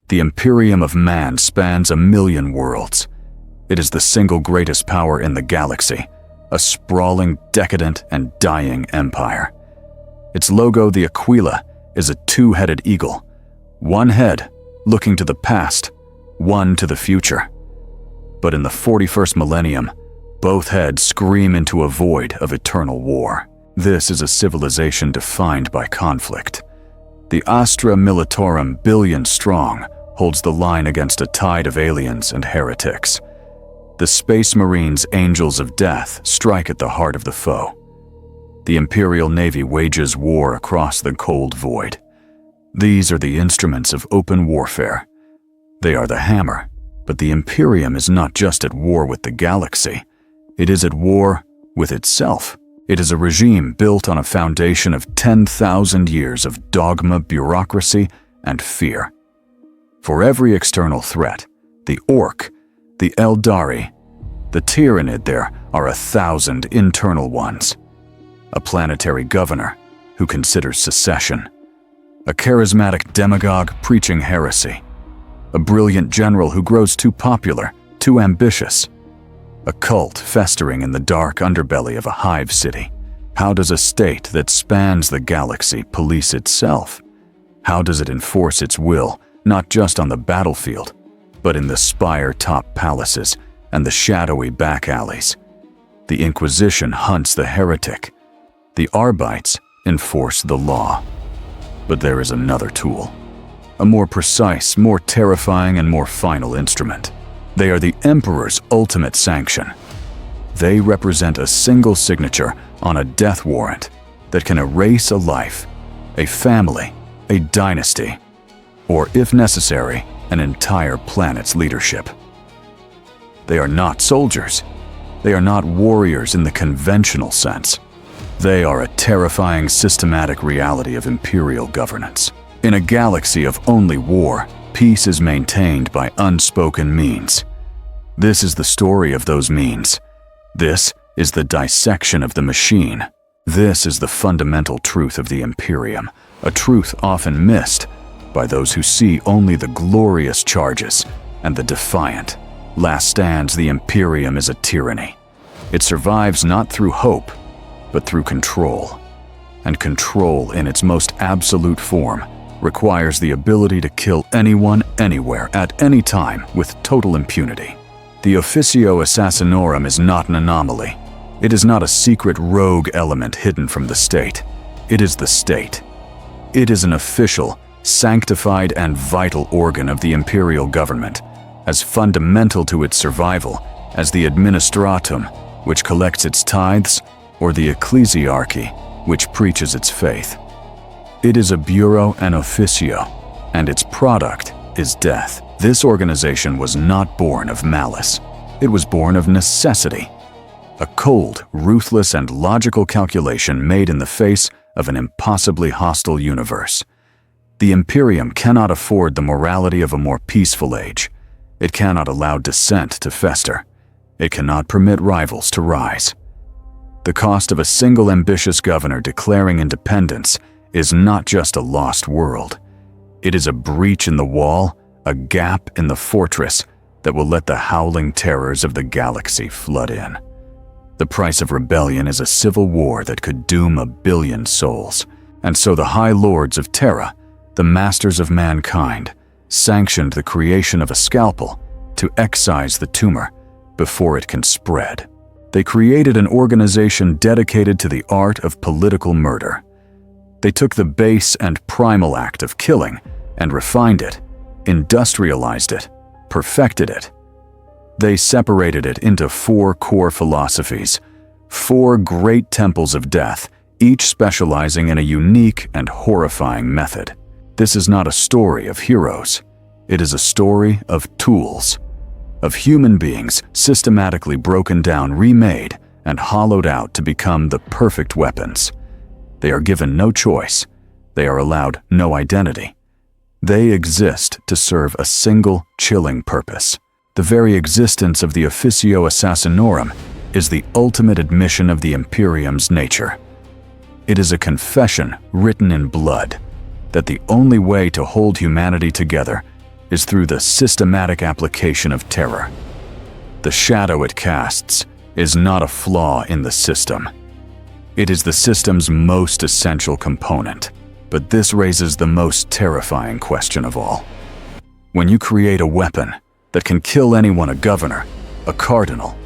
The Imperium of Man spans 1,000,000 worlds. It is the single greatest power in the galaxy, a sprawling, decadent, and dying empire. Its logo, the Aquila, is a two-headed eagle. One head, looking to the past, one to the future. But in the 41st millennium, both heads scream into a void of eternal war. This is a civilization defined by conflict. The Astra Militarum, billion strong, holds the line against a tide of aliens and heretics. The Space Marines' Angels of Death strike at the heart of the foe. The Imperial Navy wages war across the cold void. These are the instruments of open warfare. They are the hammer, but the Imperium is not just at war with the galaxy. It is at war with itself. It is a regime built on a foundation of 10,000 years of dogma, bureaucracy, and fear. For every external threat, the Orc, the Eldari, the Tyranid, there are 1,000 internal ones. A planetary governor who considers secession. A charismatic demagogue preaching heresy. A brilliant general who grows too popular, too ambitious. A cult festering in the dark underbelly of a hive city. How does a state that spans the galaxy police itself? How does it enforce its will, not just on the battlefield, but in the spire-top palaces and the shadowy back alleys? The Inquisition hunts the heretic. The Arbites enforce the law. But there is another tool. A more precise, more terrifying, and more final instrument. They are the Emperor's ultimate sanction. They represent a single signature on a death warrant that can erase a life, a family, a dynasty, or, if necessary, an entire planet's leadership. They are not soldiers. They are not warriors in the conventional sense. They are a terrifying systematic reality of imperial governance. In a galaxy of only war, peace is maintained by unspoken means. This is the story of those means. This is the dissection of the machine. This is the fundamental truth of the Imperium, a truth often missed by those who see only the glorious charges and the defiant. Last stands, the Imperium is a tyranny. It survives not through hope, but through control. And control in its most absolute form requires the ability to kill anyone, anywhere, at any time with total impunity. The Officio Assassinorum is not an anomaly. It is not a secret rogue element hidden from the state. It is the state. It is an official, sanctified, and vital organ of the imperial government, as fundamental to its survival as the administratum, which collects its tithes, or the ecclesiarchy, which preaches its faith. It is a bureau and officio, and its product is death. This organization was not born of malice. It was born of necessity. A cold, ruthless, and logical calculation made in the face of an impossibly hostile universe. The Imperium cannot afford the morality of a more peaceful age. It cannot allow dissent to fester. It cannot permit rivals to rise. The cost of a single ambitious governor declaring independence is not just a lost world. It is a breach in the wall, a gap in the fortress that will let the howling terrors of the galaxy flood in. The price of rebellion is a civil war that could doom 1 billion souls. And so the High Lords of Terra, the masters of mankind, sanctioned the creation of a scalpel to excise the tumor before it can spread. They created an organization dedicated to the art of political murder. They took the base and primal act of killing and refined it, industrialized it, perfected it. They separated it into 4 core philosophies, 4 great temples of death, each specializing in a unique and horrifying method. This is not a story of heroes. It is a story of tools, of human beings systematically broken down, remade, and hollowed out to become the perfect weapons. They are given no choice. They are allowed no identity. They exist to serve a single chilling purpose. The very existence of the Officio Assassinorum is the ultimate admission of the Imperium's nature. It is a confession written in blood that the only way to hold humanity together is through the systematic application of terror. The shadow it casts is not a flaw in the system. It is the system's most essential component, but this raises the most terrifying question of all. When you create a weapon that can kill anyone, a governor, a cardinal,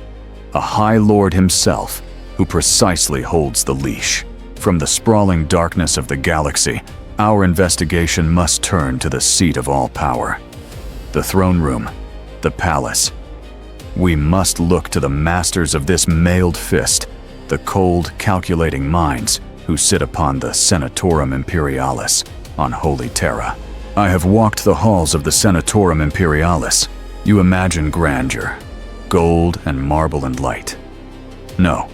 a high lord himself, who precisely holds the leash, from the sprawling darkness of the galaxy, our investigation must turn to the seat of all power. The throne room, the palace. We must look to the masters of this mailed fist, the cold, calculating minds who sit upon the Assassinorum Imperialis on Holy Terra. I have walked the halls of the Assassinorum Imperialis. You imagine grandeur, gold and marble and light. No,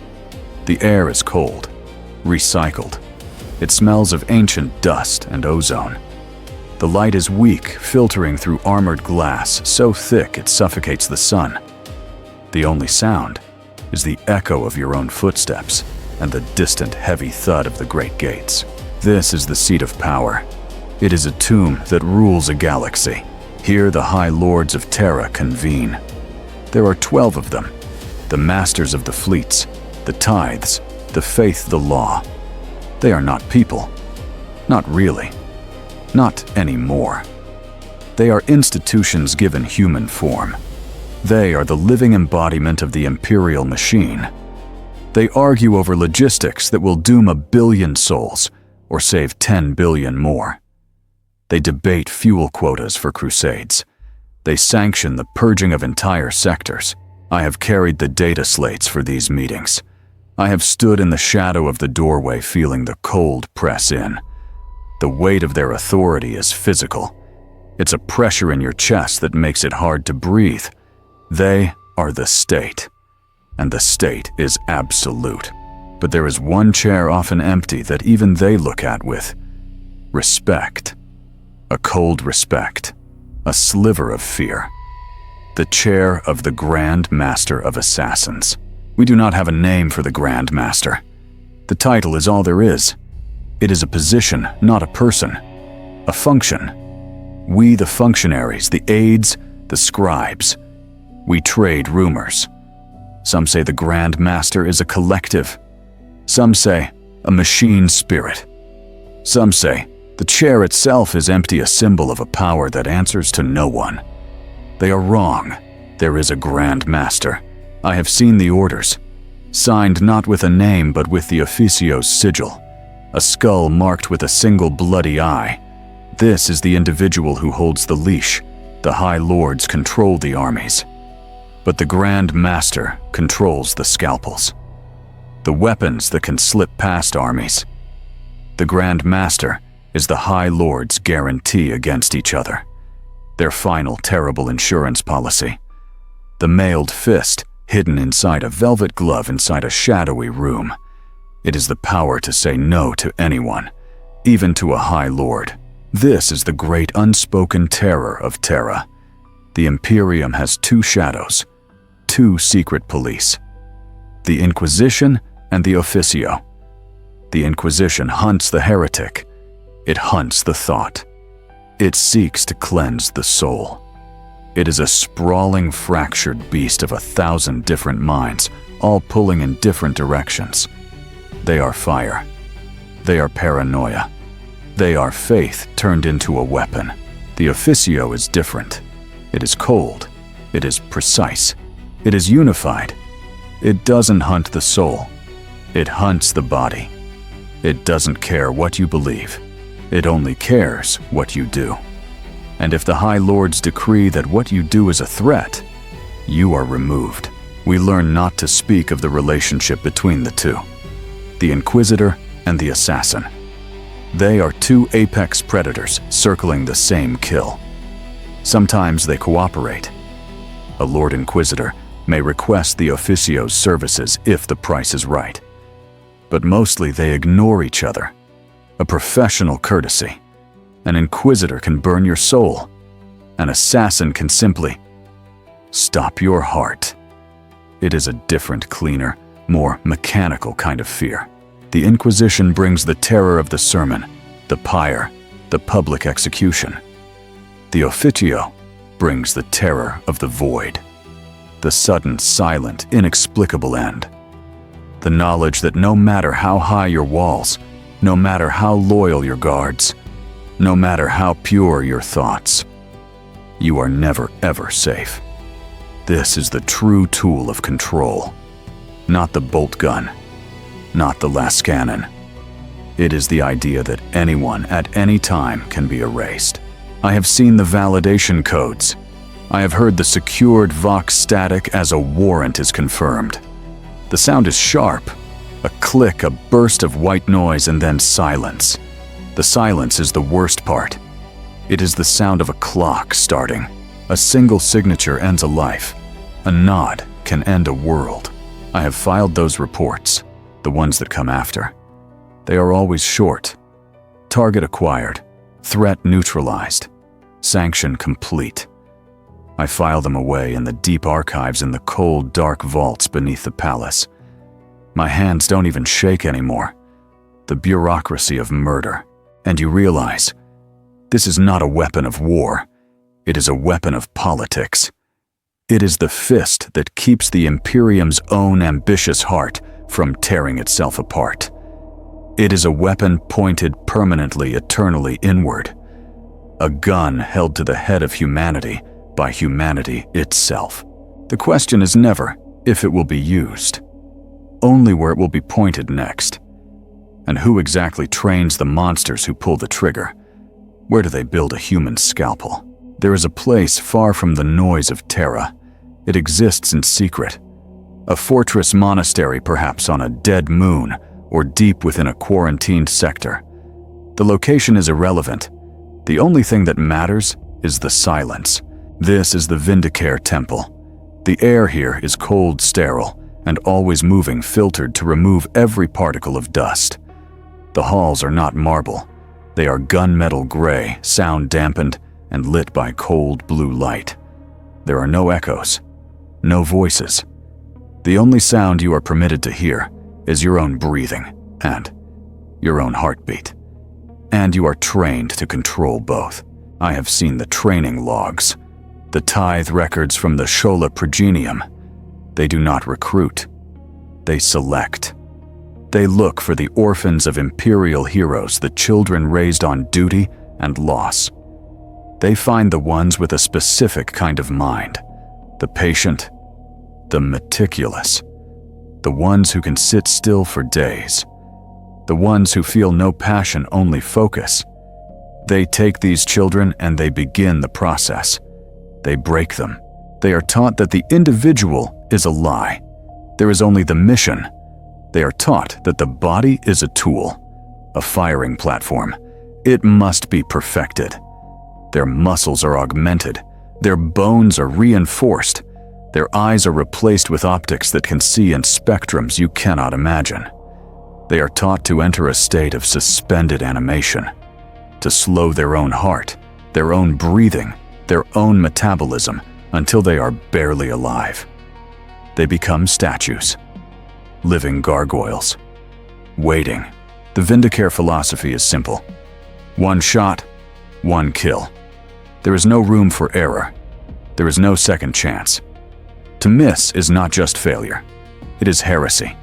the air is cold, recycled. It smells of ancient dust and ozone. The light is weak, filtering through armored glass so thick it suffocates the sun. The only sound is the echo of your own footsteps and the distant heavy thud of the great gates. This is the seat of power. It is a tomb that rules a galaxy. Here the high lords of Terra convene. There are 12 of them, the masters of the fleets, the tithes, the faith, the law. They are not people. Not really. Not anymore. They are institutions given human form. They are the living embodiment of the imperial machine. They argue over logistics that will doom 1 billion souls or save 10 billion more. They debate fuel quotas for crusades. They sanction the purging of entire sectors. I have carried the data slates for these meetings. I have stood in the shadow of the doorway feeling the cold press in. The weight of their authority is physical. It's a pressure in your chest that makes it hard to breathe. They are the state, and the state is absolute. But there is one chair often empty that even they look at with respect. A cold respect, a sliver of fear. The chair of the Grand Master of Assassins. We do not have a name for the Grand Master. The title is all there is. It is a position, not a person. A function. We, the functionaries, the aides, the scribes. We trade rumors. Some say the Grand Master is a collective. Some say a machine spirit. Some say the chair itself is empty, a symbol of a power that answers to no one. They are wrong. There is a Grand Master. I have seen the orders. Signed not with a name but with the Officio's sigil. A skull marked with a single bloody eye. This is the individual who holds the leash. The High Lords control the armies. But the Grand Master controls the scalpels. The weapons that can slip past armies. The Grand Master is the High Lord's guarantee against each other. Their final terrible insurance policy. The mailed fist hidden inside a velvet glove inside a shadowy room. It is the power to say no to anyone, even to a High Lord. This is the great unspoken terror of Terra. The Imperium has 2 shadows, 2 secret police. The Inquisition and the Officio. The Inquisition hunts the heretic. It hunts the thought. It seeks to cleanse the soul. It is a sprawling, fractured beast of 1,000 different minds, all pulling in different directions. They are fire. They are paranoia. They are faith turned into a weapon. The Officio is different. It is cold. It is precise. It is unified. It doesn't hunt the soul. It hunts the body. It doesn't care what you believe. It only cares what you do. And if the High Lords decree that what you do is a threat, you are removed. We learn not to speak of the relationship between the two. The Inquisitor and the Assassin. They are 2 apex predators circling the same kill. Sometimes they cooperate. A Lord Inquisitor may request the Officio's services if the price is right. But mostly they ignore each other. A professional courtesy. An Inquisitor can burn your soul. An assassin can simply stop your heart. It is a different, cleaner, more mechanical kind of fear. The Inquisition brings the terror of the sermon, the pyre, the public execution. The Officio brings the terror of the void, the sudden, silent, inexplicable end. The knowledge that no matter how high your walls, no matter how loyal your guards, no matter how pure your thoughts, you are never ever safe. This is the true tool of control, not the bolt gun, not the last cannon. It is the idea that anyone at any time can be erased. I have seen the validation codes. I have heard the secured Vox static as a warrant is confirmed. The sound is sharp. A click, a burst of white noise, and then silence. The silence is the worst part. It is the sound of a clock starting. A single signature ends a life. A nod can end a world. I have filed those reports, the ones that come after. They are always short. Target acquired. Threat neutralized. Sanction complete. I file them away in the deep archives in the cold, dark vaults beneath the palace. My hands don't even shake anymore. The bureaucracy of murder. And you realize, this is not a weapon of war. It is a weapon of politics. It is the fist that keeps the Imperium's own ambitious heart from tearing itself apart. It is a weapon pointed permanently, eternally inward. A gun held to the head of humanity by humanity itself. The question is never if it will be used, only where it will be pointed next. And who exactly trains the monsters who pull the trigger? Where do they build a human scalpel? There is a place far from the noise of Terra. It exists in secret. A fortress monastery perhaps on a dead moon or deep within a quarantined sector. The location is irrelevant. The only thing that matters is the silence. This is the Vindicare Temple. The air here is cold, sterile, and always moving, filtered to remove every particle of dust. The halls are not marble. They are gunmetal gray, sound dampened, and lit by cold blue light. There are no echoes, no voices. The only sound you are permitted to hear is your own breathing and your own heartbeat. And you are trained to control both. I have seen the training logs, the tithe records from the Shola Progenium. They do not recruit. They select. They look for the orphans of imperial heroes, the children raised on duty and loss. They find the ones with a specific kind of mind, the patient, the meticulous, the ones who can sit still for days, the ones who feel no passion, only focus. They take these children and they begin the process. They break them. They are taught that the individual is a lie. There is only the mission. They are taught that the body is a tool, a firing platform. It must be perfected. Their muscles are augmented. Their bones are reinforced. Their eyes are replaced with optics that can see in spectrums you cannot imagine. They are taught to enter a state of suspended animation, to slow their own heart, their own breathing, their own metabolism until they are barely alive. They become statues, living gargoyles, waiting. The Vindicare philosophy is simple. One shot, one kill. There is no room for error. There is no second chance. To miss is not just failure. It is heresy.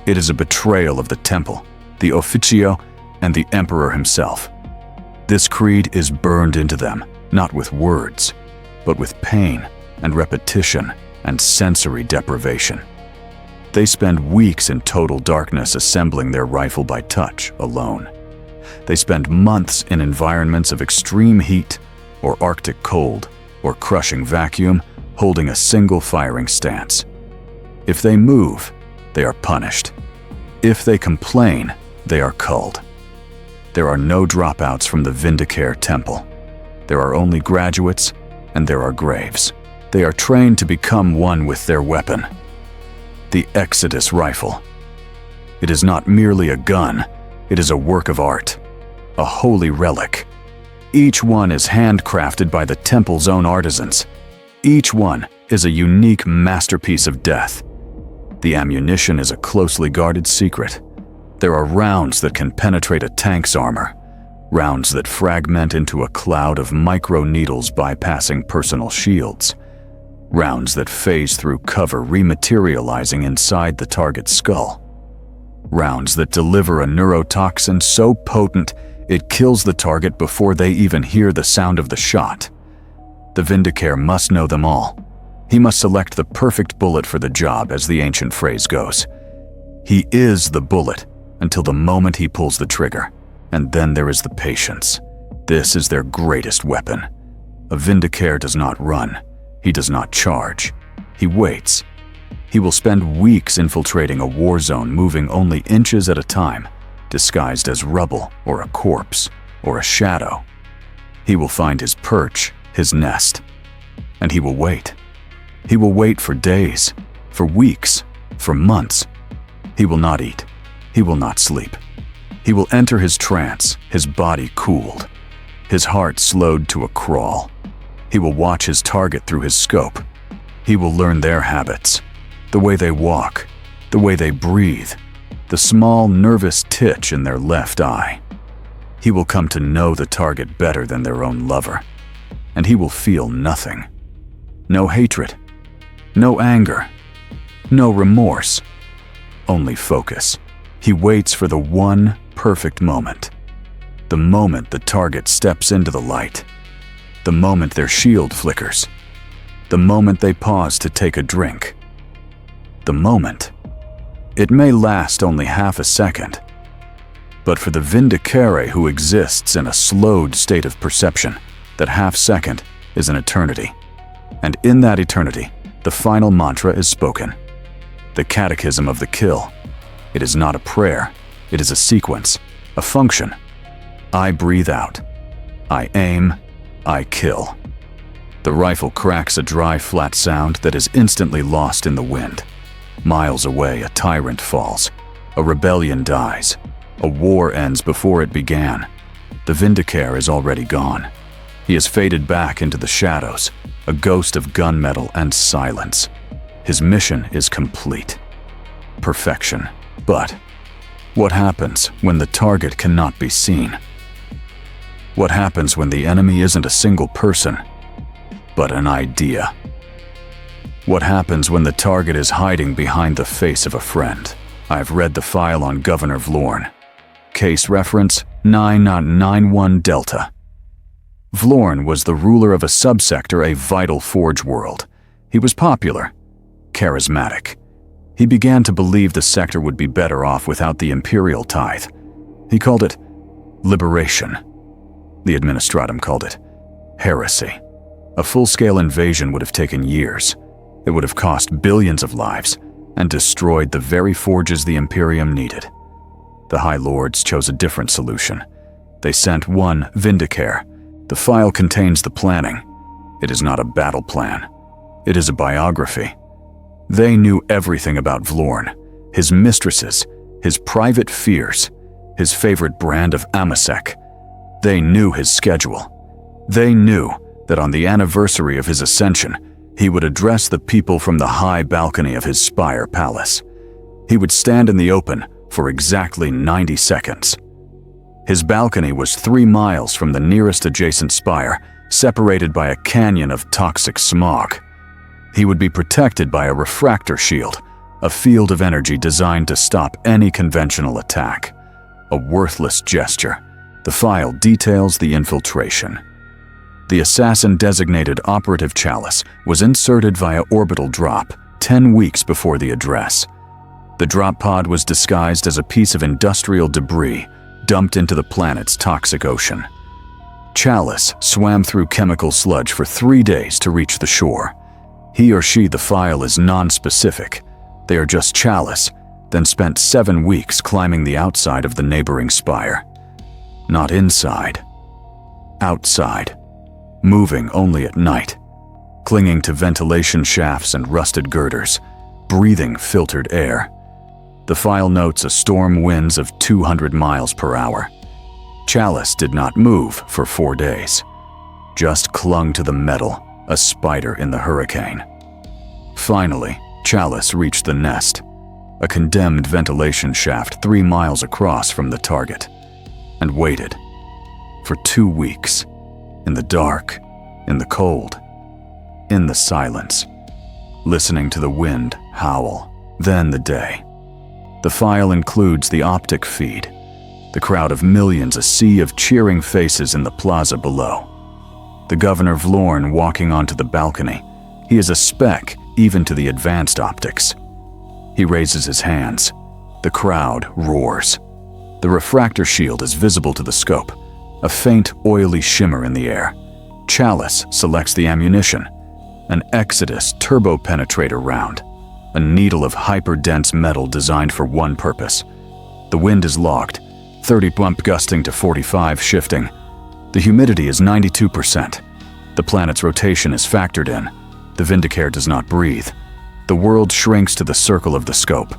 It is a betrayal of the temple, the Officio, and the Emperor himself. This creed is burned into them, not with words, but with pain and repetition and sensory deprivation. They spend weeks in total darkness assembling their rifle by touch alone. They spend months in environments of extreme heat or Arctic cold or crushing vacuum, holding a single firing stance. If they move, they are punished. If they complain, they are culled. There are no dropouts from the Vindicare Temple. There are only graduates, and there are graves. They are trained to become one with their weapon. The Exodus rifle. It is not merely a gun, it is a work of art, a holy relic. Each one is handcrafted by the temple's own artisans. Each one is a unique masterpiece of death. The ammunition is a closely guarded secret. There are rounds that can penetrate a tank's armor, rounds that fragment into a cloud of micro-needles bypassing personal shields, rounds that phase through cover rematerializing inside the target's skull, rounds that deliver a neurotoxin so potent it kills the target before they even hear the sound of the shot. The Vindicare must know them all. He must select the perfect bullet for the job, as the ancient phrase goes. He is the bullet until the moment he pulls the trigger, and then there is the patience. This is their greatest weapon. A Vindicare does not run. He does not charge. He waits. He will spend weeks infiltrating a war zone, moving only inches at a time, disguised as rubble or a corpse or a shadow. He will find his perch, his nest, and he will wait. He will wait for days, for weeks, for months. He will not eat. He will not sleep. He will enter his trance, his body cooled, his heart slowed to a crawl. He will watch his target through his scope. He will learn their habits, the way they walk, the way they breathe, the small nervous twitch in their left eye. He will come to know the target better than their own lover, and he will feel nothing. No hatred, no anger, no remorse, only focus. He waits for the one perfect moment. The moment the target steps into the light. The moment their shield flickers. The moment they pause to take a drink. The moment. It may last only half a second. But for the Vindicare who exists in a slowed state of perception, that half second is an eternity. And in that eternity, the final mantra is spoken. The catechism of the kill. It is not a prayer. It is a sequence, a function. I breathe out. I aim. I kill. The rifle cracks a dry, flat sound that is instantly lost in the wind. Miles away, a tyrant falls. A rebellion dies. A war ends before it began. The Vindicare is already gone. He has faded back into the shadows, a ghost of gunmetal and silence. His mission is complete. Perfection. But what happens when the target cannot be seen? What happens when the enemy isn't a single person, but an idea? What happens when the target is hiding behind the face of a friend? I've read the file on Governor Vlorn. Case reference 991 Delta. Vlorn was the ruler of a subsector, a vital forge world. He was popular, charismatic. He began to believe the sector would be better off without the imperial tithe. He called it liberation. The administratum called it heresy. A full-scale invasion would have taken years. It would have cost billions of lives and destroyed the very forges the Imperium needed. The High Lords chose a different solution. They sent one Vindicare. The file contains the planning. It is not a battle plan. It is a biography. They knew everything about Vlorn, his mistresses, his private fears, his favorite brand of amasec. They knew his schedule. They knew that on the anniversary of his ascension, he would address the people from the high balcony of his spire palace. He would stand in the open for exactly 90 seconds. His balcony was 3 miles from the nearest adjacent spire, separated by a canyon of toxic smog. He would be protected by a refractor shield, a field of energy designed to stop any conventional attack. A worthless gesture. The file details the infiltration. The assassin-designated operative chalice was inserted via orbital drop 10 weeks before the address. The drop pod was disguised as a piece of industrial debris dumped into the planet's toxic ocean. Chalice swam through chemical sludge for 3 days to reach the shore. He or she, the file is non-specific. They are just Chalice, then spent 7 weeks climbing the outside of the neighboring spire. Not inside. Outside. Moving only at night. Clinging to ventilation shafts and rusted girders. Breathing filtered air. The file notes a storm winds of 200 miles per hour. Chalice did not move for 4 days. Just clung to the metal, a spider in the hurricane. Finally, Chalice reached the nest, a condemned ventilation shaft 3 miles across from the target, and waited. for 2 weeks. In the dark, in the cold, in the silence, listening to the wind howl, then the day. The file includes the optic feed, the crowd of millions, a sea of cheering faces in the plaza below. The Governor Vlorn walking onto the balcony. He is a speck even to the advanced optics. He raises his hands. The crowd roars. The refractor shield is visible to the scope, a faint, oily shimmer in the air. Chalice selects the ammunition, an Exodus turbo-penetrator round, a needle of hyper-dense metal designed for one purpose. The wind is logged, 30 bump gusting to 45 shifting. The humidity is 92%. The planet's rotation is factored in. The Vindicator does not breathe. The world shrinks to the circle of the scope.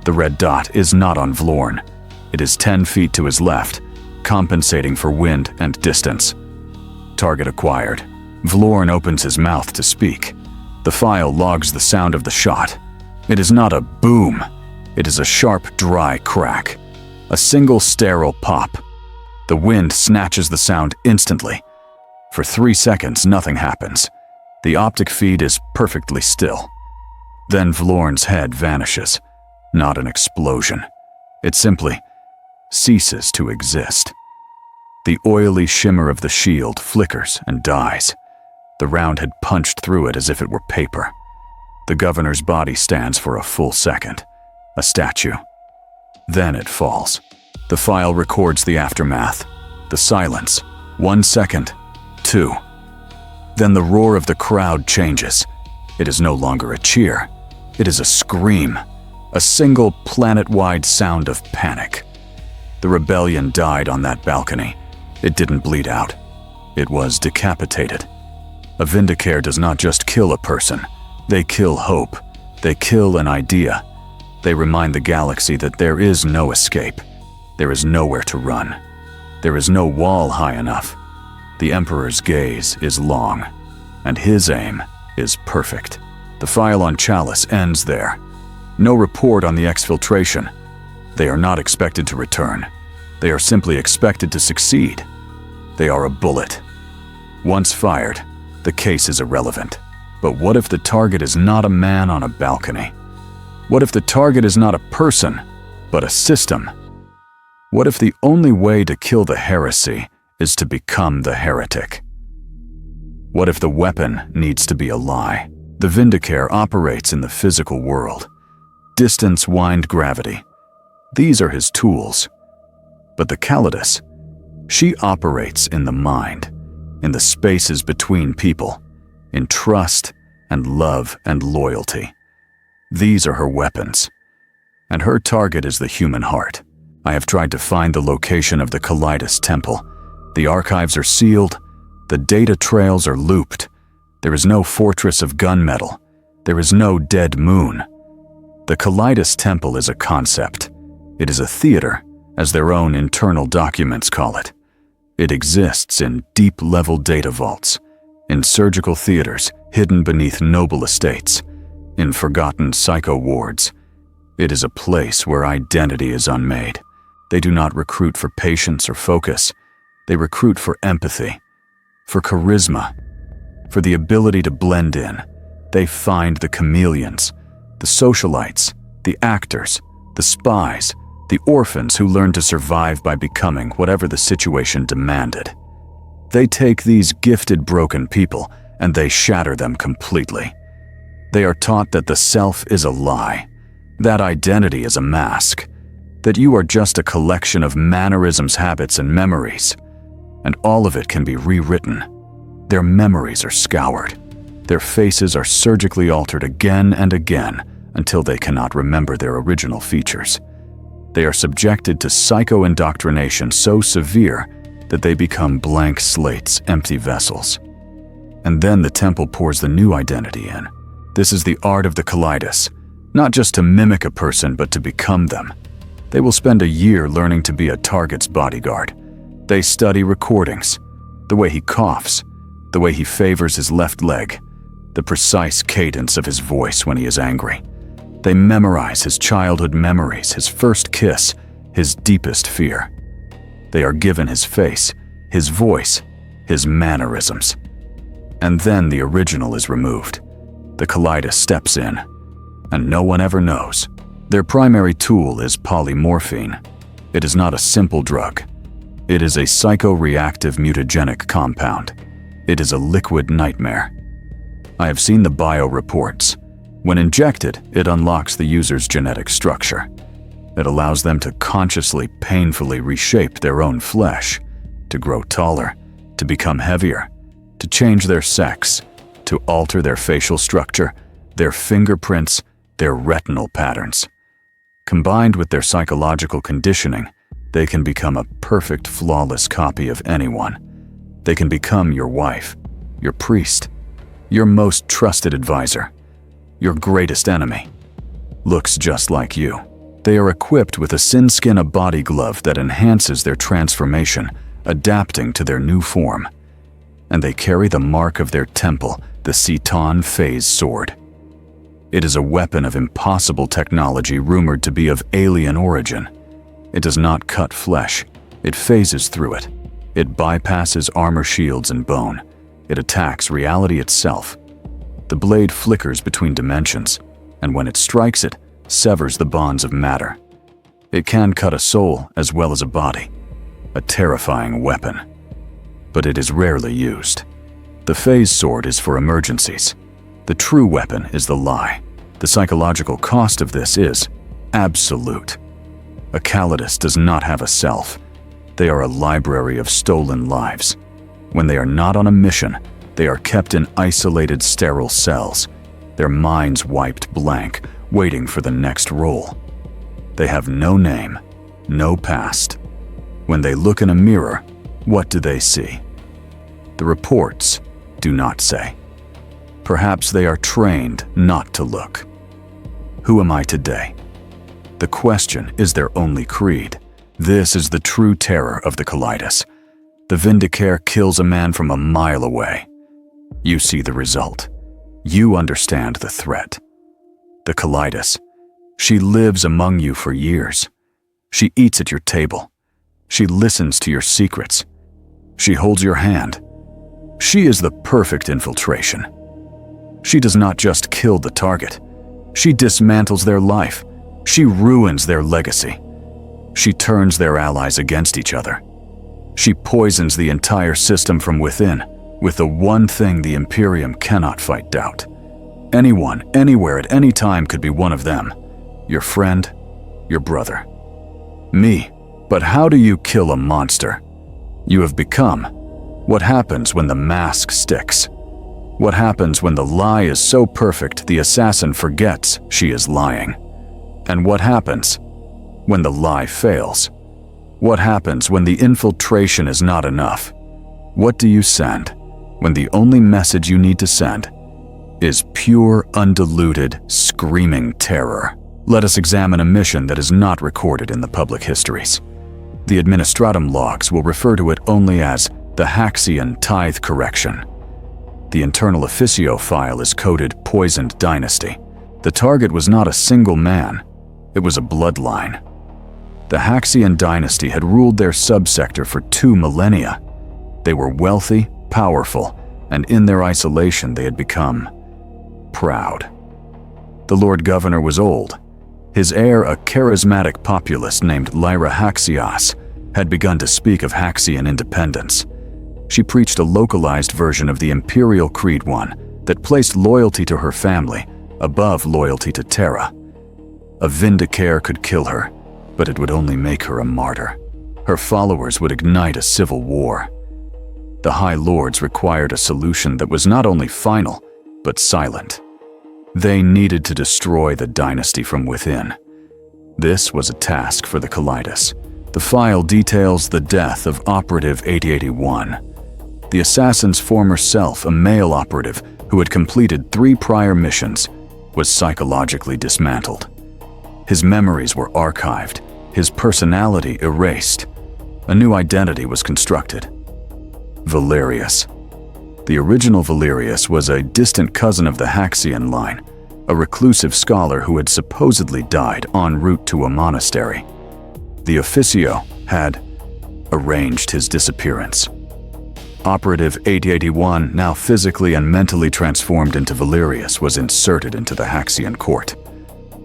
The red dot is not on Vlorn. It is 10 feet to his left, compensating for wind and distance. Target acquired. Vlorn opens his mouth to speak. The file logs the sound of the shot. It is not a boom. It is a sharp, dry crack. A single sterile pop. The wind snatches the sound instantly. For 3 seconds, nothing happens. The optic feed is perfectly still. Then Vlorn's head vanishes. Not an explosion. It simply ceases to exist. The oily shimmer of the shield flickers and dies. The round had punched through it as if it were paper. The Governor's body stands for a full second, a statue. Then it falls. The file records the aftermath. The silence. 1 second. 2. Then the roar of the crowd changes. It is no longer a cheer. It is a scream. A single planet-wide sound of panic. The rebellion died on that balcony. It didn't bleed out. It was decapitated. A Vindicator does not just kill a person. They kill hope. They kill an idea. They remind the galaxy that there is no escape. There is nowhere to run. There is no wall high enough. The Emperor's gaze is long, and his aim is perfect. The file on Chalice ends there. No report on the exfiltration. They are not expected to return. They are simply expected to succeed. They are a bullet. Once fired, the case is irrelevant. But what if the target is not a man on a balcony? What if the target is not a person, but a system? What if the only way to kill the heresy is to become the heretic? What if the weapon needs to be a lie? The Vindicator operates in the physical world. Distance, wind, gravity. These are his tools. But the Calidus, she operates in the mind, in the spaces between people, in trust and love and loyalty. These are her weapons. And her target is the human heart. I have tried to find the location of the Calidus Temple. The archives are sealed. The data trails are looped. There is no fortress of gunmetal. There is no dead moon. The Calidus Temple is a concept. It is a theater, as their own internal documents call it. It exists in deep-level data vaults, in surgical theaters hidden beneath noble estates, in forgotten psycho wards. It is a place where identity is unmade. They do not recruit for patience or focus. They recruit for empathy, for charisma, for the ability to blend in. They find the chameleons, the socialites, the actors, the spies, the orphans who learn to survive by becoming whatever the situation demanded. They take these gifted broken people and they shatter them completely. They are taught that the self is a lie, that identity is a mask, that you are just a collection of mannerisms, habits, and memories, and all of it can be rewritten. Their memories are scoured. Their faces are surgically altered again and again until they cannot remember their original features. They are subjected to psycho-indoctrination so severe that they become blank slates, empty vessels. And then the temple pours the new identity in. This is the art of the Calidus, not just to mimic a person but to become them. They will spend a year learning to be a target's bodyguard. They study recordings, the way he coughs, the way he favors his left leg, the precise cadence of his voice when he is angry. They memorize his childhood memories, his first kiss, his deepest fear. They are given his face, his voice, his mannerisms. And then the original is removed. The Kalidas steps in, and no one ever knows. Their primary tool is polymorphine. It is not a simple drug. It is a psychoreactive mutagenic compound. It is a liquid nightmare. I have seen the bio reports. When injected, it unlocks the user's genetic structure. It allows them to consciously, painfully reshape their own flesh, to grow taller, to become heavier, to change their sex, to alter their facial structure, their fingerprints, their retinal patterns. Combined with their psychological conditioning, they can become a perfect, flawless copy of anyone. They can become your wife, your priest, your most trusted advisor, your greatest enemy. Looks just like you. They are equipped with a sin-skin body glove that enhances their transformation, adapting to their new form. And they carry the mark of their temple, the Ceton Phase Sword. It is a weapon of impossible technology rumored to be of alien origin. It does not cut flesh. It phases through it. It bypasses armor shields and bone. It attacks reality itself. The blade flickers between dimensions, and when it strikes it, severs the bonds of matter. It can cut a soul as well as a body. A terrifying weapon. But it is rarely used. The phase sword is for emergencies. The true weapon is the lie. The psychological cost of this is absolute. A Kalidas does not have a self. They are a library of stolen lives. When they are not on a mission, they are kept in isolated, sterile cells, their minds wiped blank, waiting for the next role. They have no name, no past. When they look in a mirror, what do they see? The reports do not say. Perhaps they are trained not to look. Who am I today? The question is their only creed. This is the true terror of the Kalidas. The Vindicare kills a man from a mile away. You see the result. You understand the threat. The Kalidas. She lives among you for years. She eats at your table. She listens to your secrets. She holds your hand. She is the perfect infiltration. She does not just kill the target. She dismantles their life. She ruins their legacy. She turns their allies against each other. She poisons the entire system from within, with the one thing the Imperium cannot fight: doubt. Anyone, anywhere, at any time could be one of them. Your friend, your brother. Me. But how do you kill a monster? You have become. What happens when the mask sticks? What happens when the lie is so perfect the assassin forgets she is lying? And what happens when the lie fails? What happens when the infiltration is not enough? What do you send when the only message you need to send is pure, undiluted, screaming terror? Let us examine a mission that is not recorded in the public histories. The administratum logs will refer to it only as the Haxian Tithe Correction. The internal Officio file is coded Poisoned Dynasty. The target was not a single man, it was a bloodline. The Haxian dynasty had ruled their subsector for 2 millennia. They were wealthy, powerful, and in their isolation they had become proud. The Lord Governor was old. His heir, a charismatic populist named Lyra Haxias, had begun to speak of Haxian independence. She preached a localized version of the Imperial Creed one that placed loyalty to her family above loyalty to Terra. A Vindicare could kill her, but it would only make her a martyr. Her followers would ignite a civil war. The High Lords required a solution that was not only final, but silent. They needed to destroy the dynasty from within. This was a task for the Kalidas. The file details the death of Operative 8081. The assassin's former self, a male operative who had completed 3 prior missions, was psychologically dismantled. His memories were archived, his personality erased. A new identity was constructed. Valerius. The original Valerius was a distant cousin of the Haxian line, a reclusive scholar who had supposedly died en route to a monastery. The Officio had arranged his disappearance. Operative 881, now physically and mentally transformed into Valerius, was inserted into the Haxian court.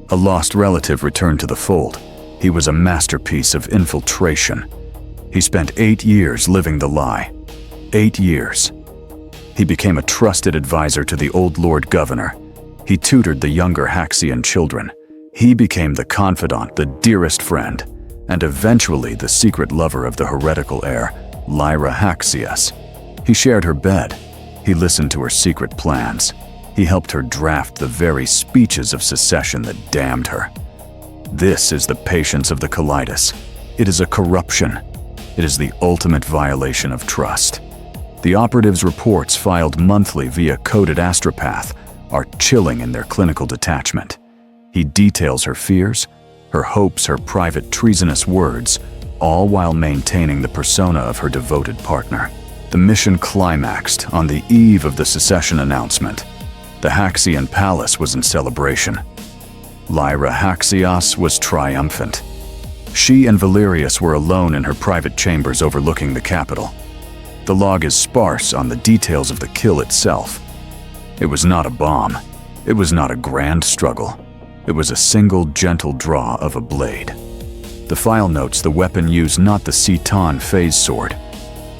A lost relative returned to the fold. He was a masterpiece of infiltration. He spent 8 years living the lie. 8 years. He became a trusted advisor to the old Lord Governor. He tutored the younger Haxian children. He became the confidant, the dearest friend, and eventually the secret lover of the heretical heir, Lyra Haxius. He shared her bed. He listened to her secret plans. He helped her draft the very speeches of secession that damned her. This is the patience of the Kalidas. It is a corruption. It is the ultimate violation of trust. The operative's reports, filed monthly via coded astropath, are chilling in their clinical detachment. He details her fears, her hopes, her private treasonous words, all while maintaining the persona of her devoted partner. The mission climaxed on the eve of the secession announcement. The Haxian palace was in celebration. Lyra Haxios was triumphant. She and Valerius were alone in her private chambers overlooking the capital. The log is sparse on the details of the kill itself. It was not a bomb. It was not a grand struggle. It was a single gentle draw of a blade. The file notes the weapon used not the Ceton phase sword.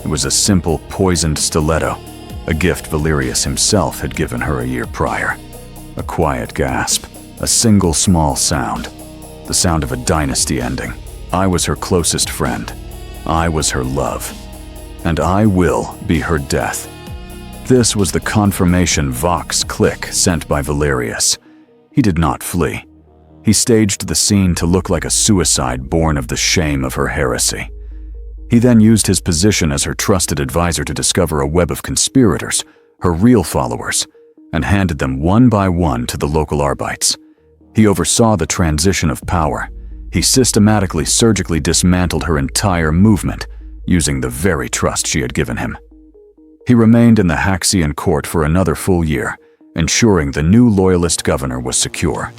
It was a simple, poisoned stiletto, a gift Valerius himself had given her a year prior. A quiet gasp, a single small sound, the sound of a dynasty ending. I was her closest friend. I was her love. And I will be her death. This was the confirmation Vox click sent by Valerius. He did not flee. He staged the scene to look like a suicide born of the shame of her heresy. He then used his position as her trusted advisor to discover a web of conspirators, her real followers, and handed them one by one to the local Arbites. He oversaw the transition of power. He systematically, surgically dismantled her entire movement, using the very trust she had given him. He remained in the Haxian court for another full year, ensuring the new loyalist governor was secure.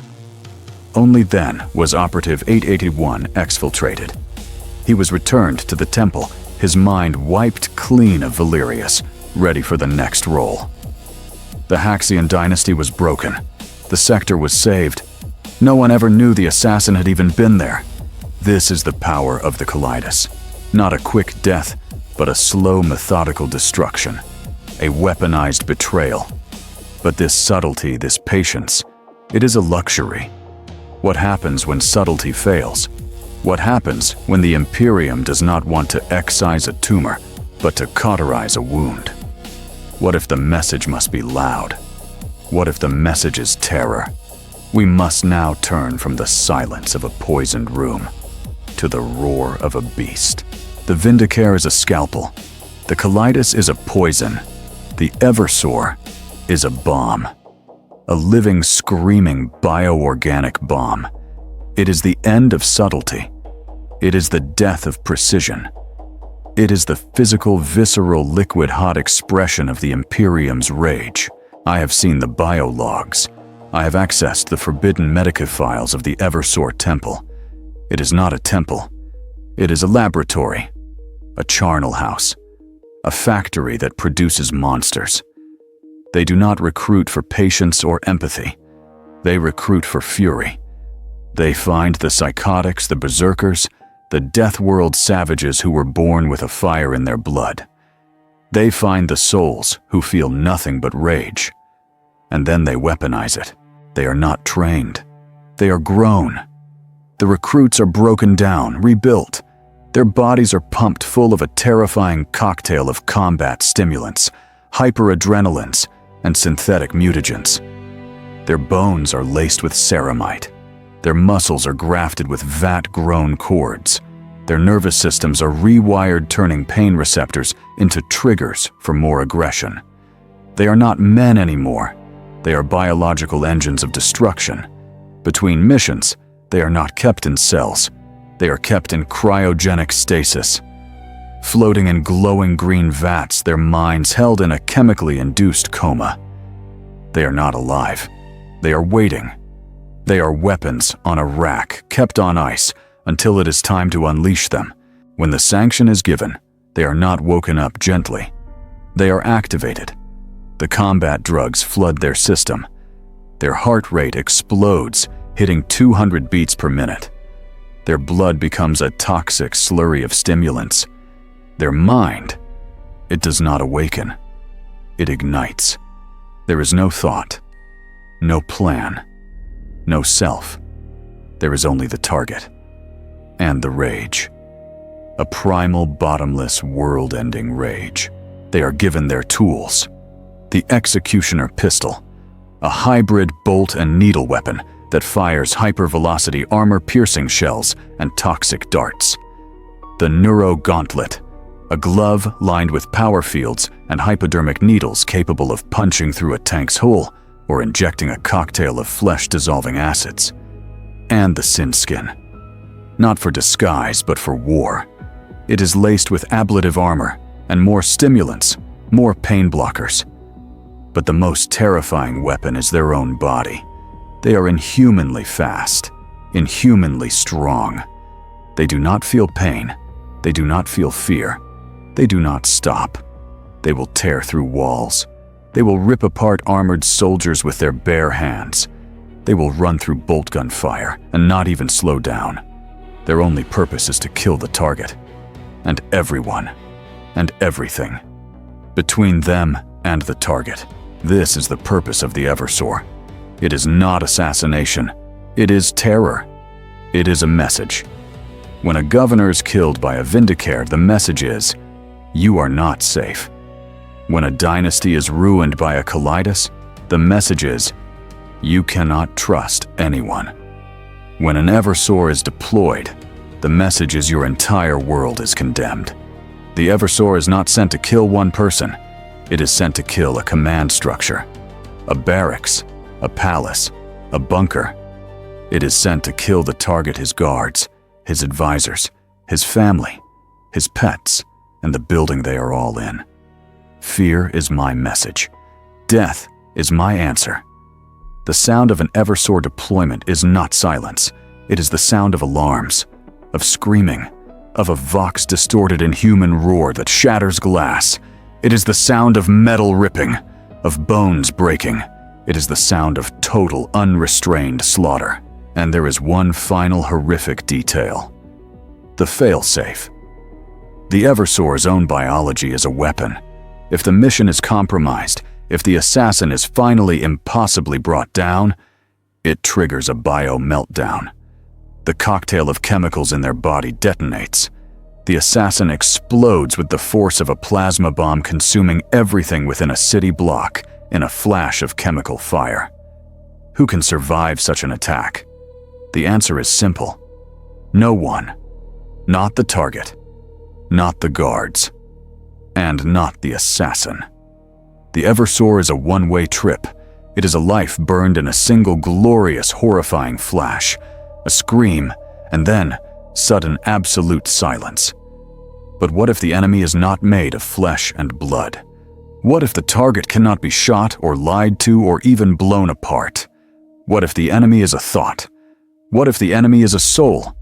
Only then was Operative 881 exfiltrated. He was returned to the temple, his mind wiped clean of Valerius, ready for the next role. The Haxian dynasty was broken. The sector was saved. No one ever knew the assassin had even been there. This is the power of the Kalidas. Not a quick death, but a slow, methodical destruction. A weaponized betrayal. But this subtlety, this patience, it is a luxury. What happens when subtlety fails? What happens when the Imperium does not want to excise a tumor, but to cauterize a wound? What if the message must be loud? What if the message is terror? We must now turn from the silence of a poisoned room to the roar of a beast. The Vindicare is a scalpel. The Kalidas is a poison. The Eversor is a bomb. A living, screaming, bioorganic bomb. It is the end of subtlety. It is the death of precision. It is the physical, visceral, liquid-hot expression of the Imperium's rage. I have seen the biologs. I have accessed the forbidden medicae files of the Eversor Temple. It is not a temple. It is a laboratory, a charnel house, a factory that produces monsters. They do not recruit for patience or empathy. They recruit for fury. They find the psychotics, the berserkers, the death world savages who were born with a fire in their blood. They find the souls who feel nothing but rage. And then they weaponize it. They are not trained. They are grown. The recruits are broken down, rebuilt. Their bodies are pumped full of a terrifying cocktail of combat stimulants, hyperadrenalines, and synthetic mutagens. Their bones are laced with ceramite. Their muscles are grafted with vat-grown cords. Their nervous systems are rewired, turning pain receptors into triggers for more aggression. They are not men anymore. They are biological engines of destruction. Between missions, they are not kept in cells. They are kept in cryogenic stasis. Floating in glowing green vats, their minds held in a chemically induced coma. They are not alive. They are waiting. They are weapons on a rack, kept on ice, until it is time to unleash them. When the sanction is given, they are not woken up gently. They are activated. The combat drugs flood their system. Their heart rate explodes, hitting 200 beats per minute. Their blood becomes a toxic slurry of stimulants. Their mind, it does not awaken. It ignites. There is no thought, no plan, no self. There is only the target and the rage. A primal, bottomless, world-ending rage. They are given their tools. The Executioner pistol, a hybrid bolt and needle weapon that fires hypervelocity armor-piercing shells and toxic darts. The Neuro Gauntlet, a glove lined with power fields and hypodermic needles capable of punching through a tank's hull or injecting a cocktail of flesh-dissolving acids. And the Sin Skin, not for disguise but for war. It is laced with ablative armor and more stimulants, more pain blockers. But the most terrifying weapon is their own body. They are inhumanly fast, inhumanly strong. They do not feel pain. They do not feel fear. They do not stop. They will tear through walls. They will rip apart armored soldiers with their bare hands. They will run through bolt gun fire and not even slow down. Their only purpose is to kill the target. And everyone. And everything. Between them and the target. This is the purpose of the Eversor. It is not assassination. It is terror. It is a message. When a governor is killed by a Vindicator, the message is, you are not safe. When a dynasty is ruined by a Kalidas, the message is, you cannot trust anyone. When an Eversor is deployed, the message is your entire world is condemned. The Eversor is not sent to kill one person. It is sent to kill a command structure, a barracks, a palace, a bunker. It is sent to kill the target, his guards, his advisors, his family, his pets, and the building they are all in. Fear is my message. Death is my answer. The sound of an Eversor deployment is not silence. It is the sound of alarms, of screaming, of a vox-distorted inhuman roar that shatters glass. It is the sound of metal ripping, of bones breaking. It is the sound of total, unrestrained slaughter. And there is one final horrific detail. The failsafe. The Eversor's own biology is a weapon. If the mission is compromised, if the assassin is finally impossibly brought down, it triggers a bio-meltdown. The cocktail of chemicals in their body detonates. The assassin explodes with the force of a plasma bomb, consuming everything within a city block in a flash of chemical fire. Who can survive such an attack? The answer is simple. No one. Not the target. Not the guards. And not the assassin. The Eversor is a one-way trip. It is a life burned in a single glorious, horrifying flash. A scream, and then sudden absolute silence. But what if the enemy is not made of flesh and blood? What if the target cannot be shot or lied to or even blown apart? What if the enemy is a thought? What if the enemy is a soul?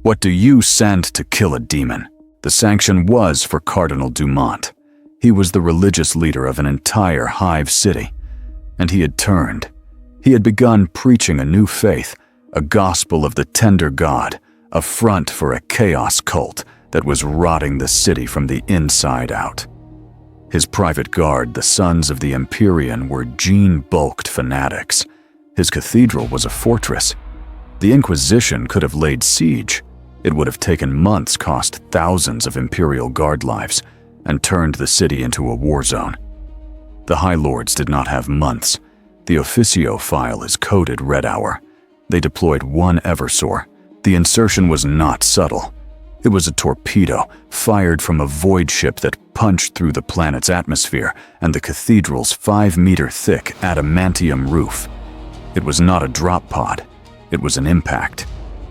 What do you send to kill a demon? The sanction was for Cardinal Dumont. He was the religious leader of an entire hive city. And he had turned. He had begun preaching a new faith, a gospel of the tender God, a front for a chaos cult that was rotting the city from the inside out. His private guard, the Sons of the Imperium, were gene-bulked fanatics. His cathedral was a fortress. The Inquisition could have laid siege. It would have taken months, cost thousands of Imperial Guard lives, and turned the city into a war zone. The High Lords did not have months. The Officio file is coded Red Hour. They deployed one Eversor. The insertion was not subtle. It was a torpedo fired from a void ship that punched through the planet's atmosphere and the cathedral's 5-meter-thick adamantium roof. It was not a drop pod. It was an impact.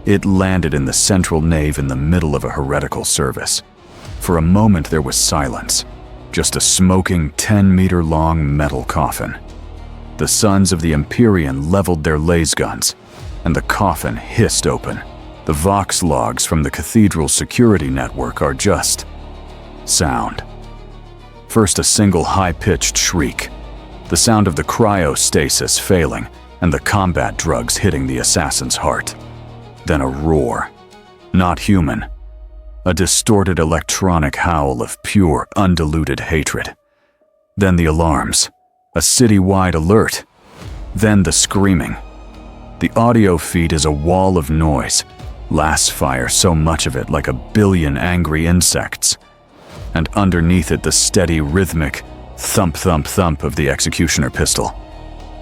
It landed in the central nave in the middle of a heretical service. For a moment there was silence, just a smoking 10-meter-long metal coffin. The Sons of the Imperium leveled their laser guns, and the coffin hissed open. The Vox logs from the cathedral's security network are just sound. First, a single high-pitched shriek, the sound of the cryostasis failing and the combat drugs hitting the assassin's heart. Then a roar. Not human. A distorted electronic howl of pure, undiluted hatred. Then the alarms. A city-wide alert. Then the screaming. The audio feed is a wall of noise. Lasts fire, so much of it like a billion angry insects. And underneath it the steady, rhythmic thump, thump, thump of the executioner pistol.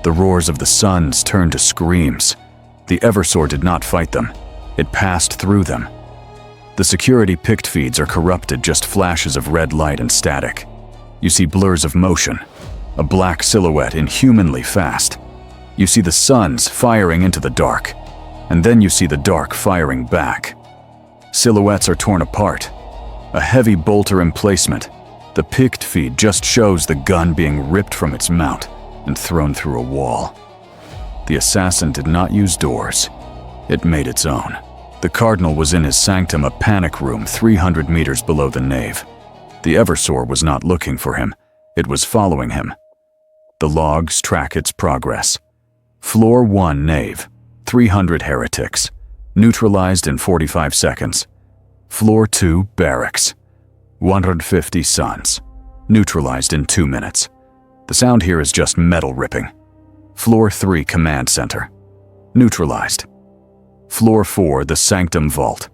The roars of the suns turned to screams. The Eversor did not fight them. It passed through them. The security pict feeds are corrupted, just flashes of red light and static. You see blurs of motion, a black silhouette inhumanly fast. You see the suns firing into the dark, and then you see the dark firing back. Silhouettes are torn apart. A heavy bolter emplacement. The pict feed just shows the gun being ripped from its mount and thrown through a wall. The assassin did not use doors. It made its own. The Cardinal was in his sanctum, a panic room 300 meters below the nave. The Eversor was not looking for him. It was following him. The logs track its progress. Floor 1 nave, 300 heretics, neutralized in 45 seconds. Floor 2 barracks, 150 suns, neutralized in 2 minutes. The sound here is just metal ripping. Floor 3 command center, neutralized. Floor 4 the sanctum vault.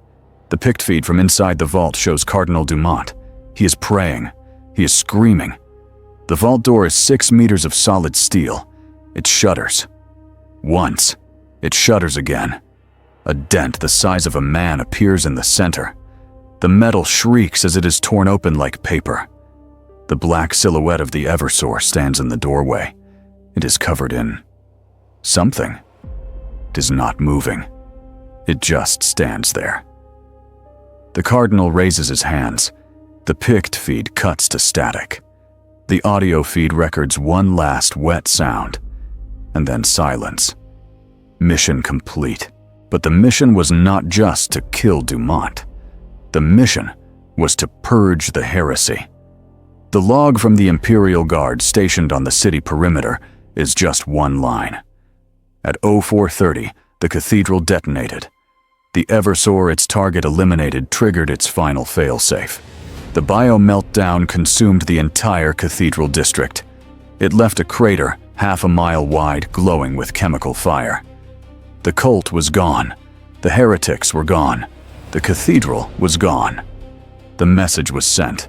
The pict feed from inside the vault shows Cardinal Dumont. He is praying. He is screaming. The vault door is 6 meters of solid steel. It shudders. Once, it shudders again. A dent the size of a man appears in the center. The metal shrieks as it is torn open like paper. The black silhouette of the Eversor stands in the doorway. It is covered in something. It is not moving. It just stands there. The Cardinal raises his hands. The pict feed cuts to static. The audio feed records one last wet sound, and then silence. Mission complete. But the mission was not just to kill Dumont. The mission was to purge the heresy. The log from the Imperial Guard stationed on the city perimeter is just one line. At 0430, the cathedral detonated. The Eversor its target eliminated triggered its final failsafe. The bio-meltdown consumed the entire cathedral district. It left a crater half a mile wide glowing with chemical fire. The cult was gone. The heretics were gone. The cathedral was gone. The message was sent.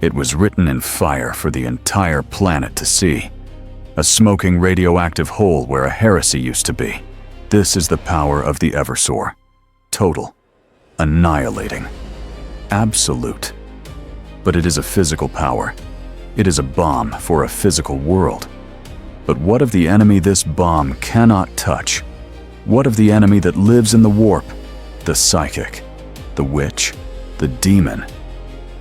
It was written in fire for the entire planet to see. A smoking radioactive hole where a heresy used to be. This is the power of the Eversor. Total. Annihilating. Absolute. But it is a physical power. It is a bomb for a physical world. But what of the enemy this bomb cannot touch? What of the enemy that lives in the warp? The psychic, the witch, the demon.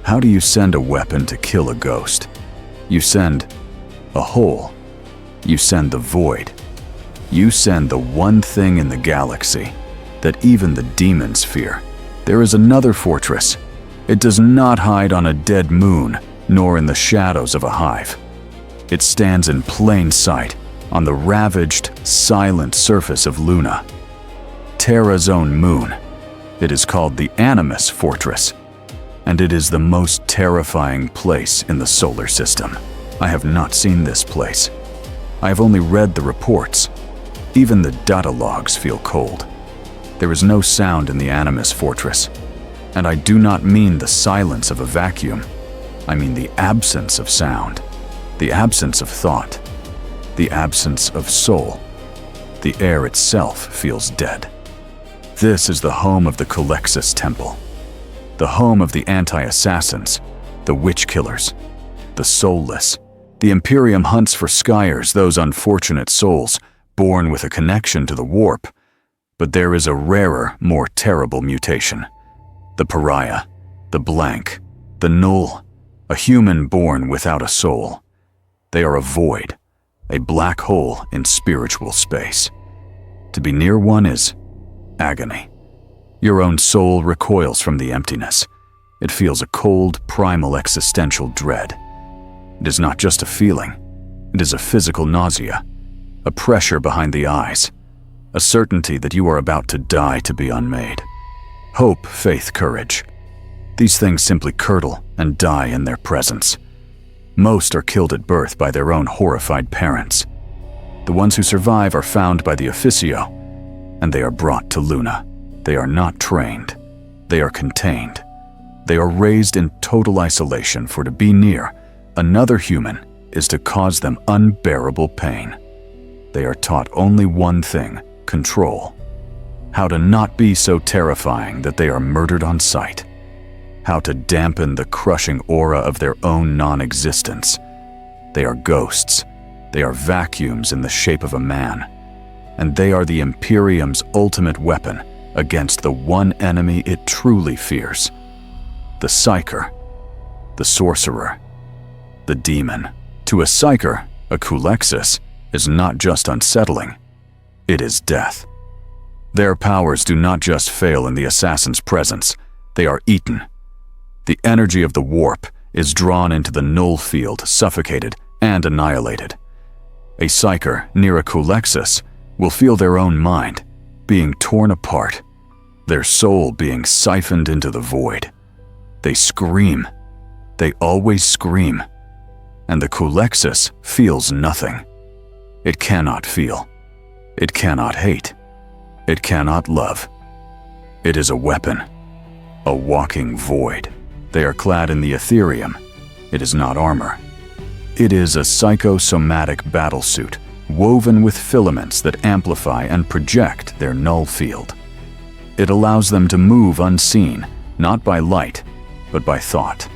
How do you send a weapon to kill a ghost? You send a hole. You send the void. You send the one thing in the galaxy that even the demons fear. There is another fortress. It does not hide on a dead moon, nor in the shadows of a hive. It stands in plain sight on the ravaged, silent surface of Luna. Terra's own moon. It is called the Animus Fortress, and it is the most terrifying place in the solar system. I have not seen this place. I have only read the reports. Even the data logs feel cold. There is no sound in the Animus Fortress, and I do not mean the silence of a vacuum. I mean the absence of sound, the absence of thought, the absence of soul. The air itself feels dead. This is the home of the Colexis Temple, the home of the anti-assassins, the witch killers, the soulless. The Imperium hunts for Skyers, those unfortunate souls born with a connection to the warp. But there is a rarer, more terrible mutation. The pariah, the blank, the null, a human born without a soul. They are a void, a black hole in spiritual space. To be near one is agony. Your own soul recoils from the emptiness. It feels a cold, primal existential dread. It is not just a feeling. It is a physical nausea, a pressure behind the eyes, a certainty that you are about to die to be unmade. Hope, faith, courage. These things simply curdle and die in their presence. Most are killed at birth by their own horrified parents. The ones who survive are found by the Officio, and they are brought to Luna. They are not trained. They are contained. They are raised in total isolation, for to be near another human is to cause them unbearable pain. They are taught only one thing: control. How to not be so terrifying that they are murdered on sight. How to dampen the crushing aura of their own non-existence. They are ghosts. They are vacuums in the shape of a man. And they are the Imperium's ultimate weapon against the one enemy it truly fears: the Psyker, the Sorcerer, the Demon. To a Psyker, a Kulexis is not just unsettling, it is death. Their powers do not just fail in the assassin's presence, they are eaten. The energy of the warp is drawn into the null field, suffocated and annihilated. A Psyker near a Kulexis will feel their own mind being torn apart, their soul being siphoned into the void. They scream. They always scream. And the Kulexis feels nothing. It cannot feel. It cannot hate. It cannot love. It is a weapon, a walking void. They are clad in the Ethereum. It is not armor. It is a psychosomatic battlesuit woven with filaments that amplify and project their null field. It allows them to move unseen, not by light, but by thought.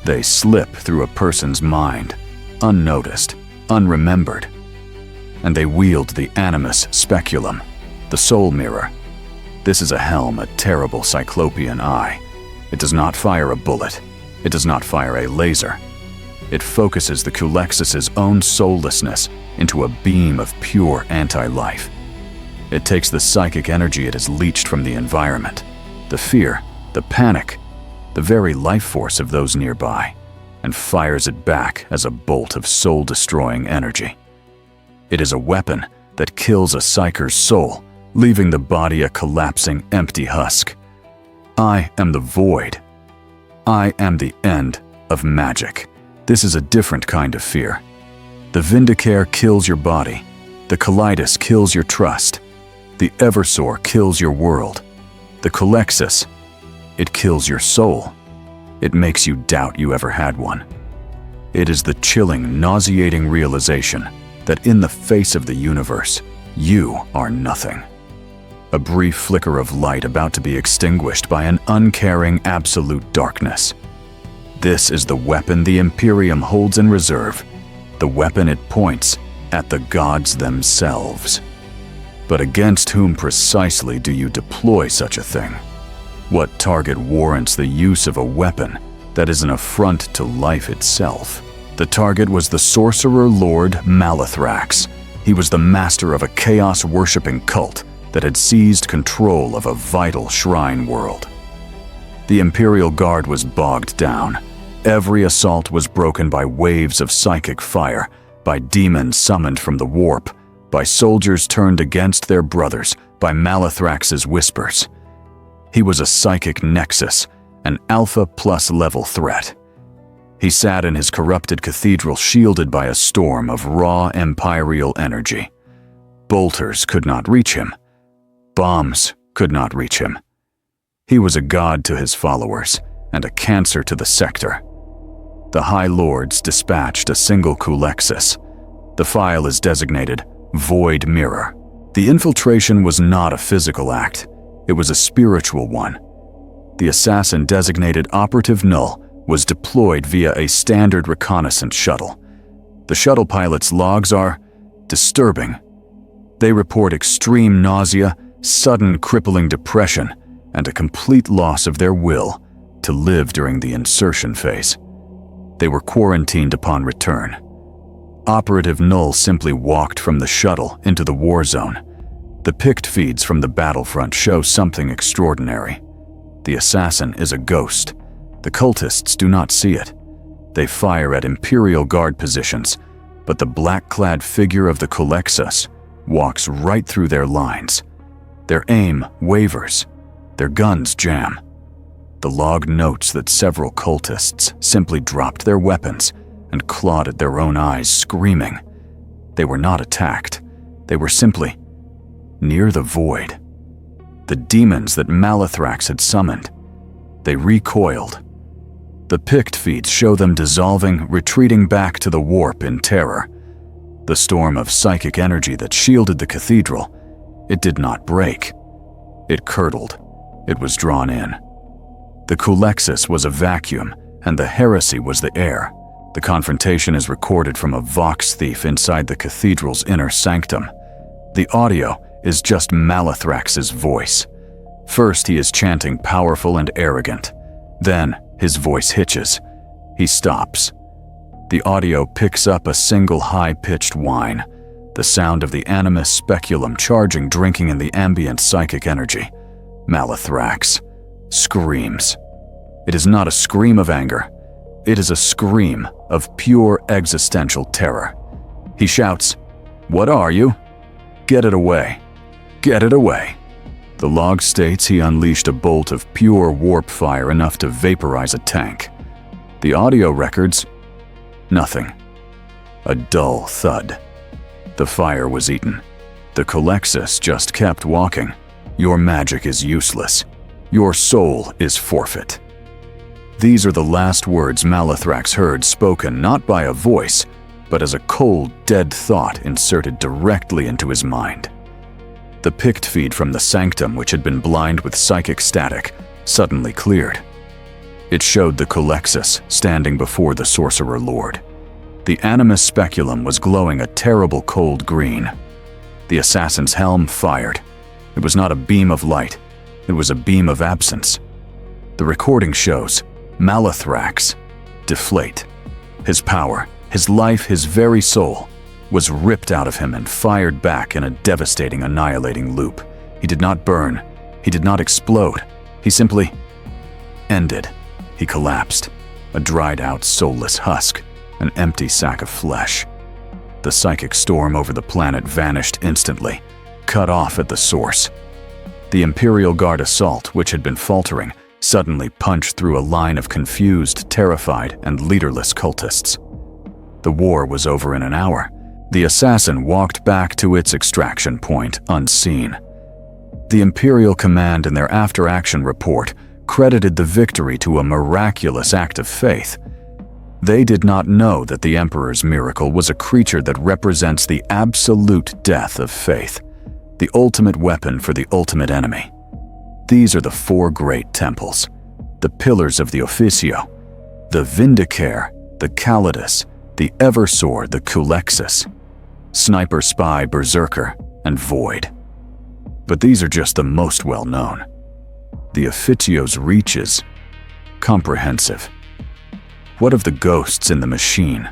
They slip through a person's mind, unnoticed, unremembered. And they wield the animus speculum, the soul mirror. This is a helm, a terrible cyclopean eye. It does not fire a bullet. It does not fire a laser. It focuses the Kulexis' own soullessness into a beam of pure anti-life. It takes the psychic energy it has leached from the environment, the fear, the panic, the very life force of those nearby, and fires it back as a bolt of soul-destroying energy. It is a weapon that kills a Psyker's soul, leaving the body a collapsing, empty husk. I am the void. I am the end of magic. This is a different kind of fear. The Vindicare kills your body. The Kalidas kills your trust. The Eversor kills your world. The Kulexis, it kills your soul. It makes you doubt you ever had one. It is the chilling, nauseating realization that in the face of the universe, you are nothing. A brief flicker of light about to be extinguished by an uncaring absolute darkness. This is the weapon the Imperium holds in reserve, the weapon it points at the gods themselves. But against whom precisely do you deploy such a thing? What target warrants the use of a weapon that is an affront to life itself? The target was the sorcerer lord Malithrax. He was the master of a chaos-worshipping cult that had seized control of a vital shrine world. The Imperial Guard was bogged down. Every assault was broken by waves of psychic fire, by demons summoned from the warp, by soldiers turned against their brothers, by Malithrax's whispers. He was a psychic nexus, an Alpha plus level threat. He sat in his corrupted cathedral shielded by a storm of raw imperial energy. Bolters could not reach him. Bombs could not reach him. He was a god to his followers and a cancer to the sector. The High Lords dispatched a single Kulexis. The file is designated Void Mirror. The infiltration was not a physical act. It was a spiritual one. The assassin designated Operative Null was deployed via a standard reconnaissance shuttle. The shuttle pilot's logs are disturbing. They report extreme nausea, sudden crippling depression, and a complete loss of their will to live during the insertion phase. They were quarantined upon return. Operative Null simply walked from the shuttle into the war zone. The pict feeds from the battlefront show something extraordinary. The assassin is a ghost. The cultists do not see it. They fire at Imperial Guard positions, but the black-clad figure of the Colexus walks right through their lines. Their aim wavers. Their guns jam. The log notes that several cultists simply dropped their weapons and clawed at their own eyes, screaming. They were not attacked. They were simply near the void. The demons that Malithrax had summoned. They recoiled. The Pict feeds show them dissolving, retreating back to the warp in terror. The storm of psychic energy that shielded the cathedral, it did not break. It curdled. It was drawn in. The Colexus was a vacuum, and the heresy was the air. The confrontation is recorded from a vox thief inside the cathedral's inner sanctum. The audio is just Malithrax's voice. First, he is chanting powerful and arrogant. Then, his voice hitches. He stops. The audio picks up a single high-pitched whine, the sound of the animus speculum charging, drinking in the ambient psychic energy. Malithrax screams. It is not a scream of anger. It is a scream of pure existential terror. He shouts, "What are you? Get it away. Get it away." The log states he unleashed a bolt of pure warp fire enough to vaporize a tank. The audio records, nothing. A dull thud. The fire was eaten. The Colexus just kept walking. Your magic is useless. Your soul is forfeit. These are the last words Malithrax heard, spoken not by a voice, but as a cold, dead thought inserted directly into his mind. The Pict feed from the sanctum, which had been blind with psychic static, suddenly cleared. It showed the Colexus standing before the Sorcerer Lord. The animus speculum was glowing a terrible cold green. The assassin's helm fired. It was not a beam of light. It was a beam of absence. The recording shows Malithrax deflate. His power, his life, his very soul was ripped out of him and fired back in a devastating, annihilating loop. He did not burn. He did not explode. He simply ended. He collapsed, a dried-out, soulless husk, an empty sack of flesh. The psychic storm over the planet vanished instantly, cut off at the source. The Imperial Guard assault, which had been faltering, suddenly punched through a line of confused, terrified, and leaderless cultists. The war was over in an hour. The assassin walked back to its extraction point unseen. The Imperial Command in their after-action report credited the victory to a miraculous act of faith. They did not know that the Emperor's miracle was a creature that represents the absolute death of faith, the ultimate weapon for the ultimate enemy. These are the four great temples, the pillars of the Officio, the Vindicare, the Calidus, the Eversor, the Colexus, Sniper, Spy, Berserker, and Void. But these are just the most well-known. The Officio's reach is comprehensive. What of the ghosts in the machine,